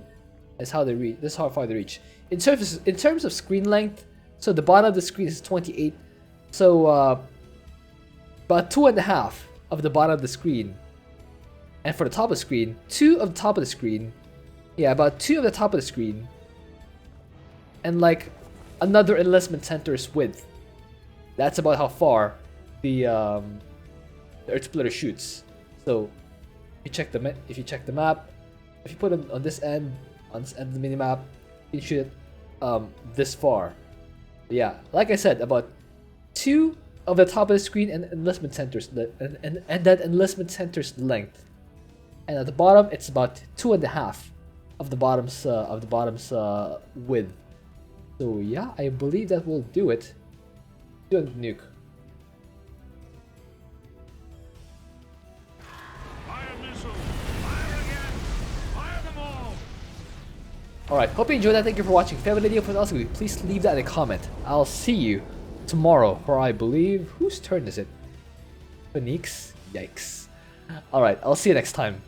[SPEAKER 1] That's how they reach. This is how far they reach. In terms of screen length, so the bottom of the screen is 28. So about 2.5 of the bottom of the screen. And for the top of the screen, 2 of the top of the screen. Yeah, about 2 of the top of the screen. And like another enlistment center's width. That's about how far the Earth Splitter shoots. So if you check the map, if you put it on this end of the minimap, you can shoot it this far. Yeah, like I said, about 2 of the top of the screen and enlistment centers, and that enlistment center's length. And at the bottom, it's about 2.5 of the bottom's width. So yeah, I believe that will do it. Do a nuke.
[SPEAKER 5] Fire missile! Fire again! Fire them all!
[SPEAKER 1] Alright, hope you enjoyed that. Thank you for watching. If you have a video for us, please leave that in a comment. I'll see you tomorrow, for I believe, whose turn is it? Fenix? Yikes. Alright, I'll see you next time.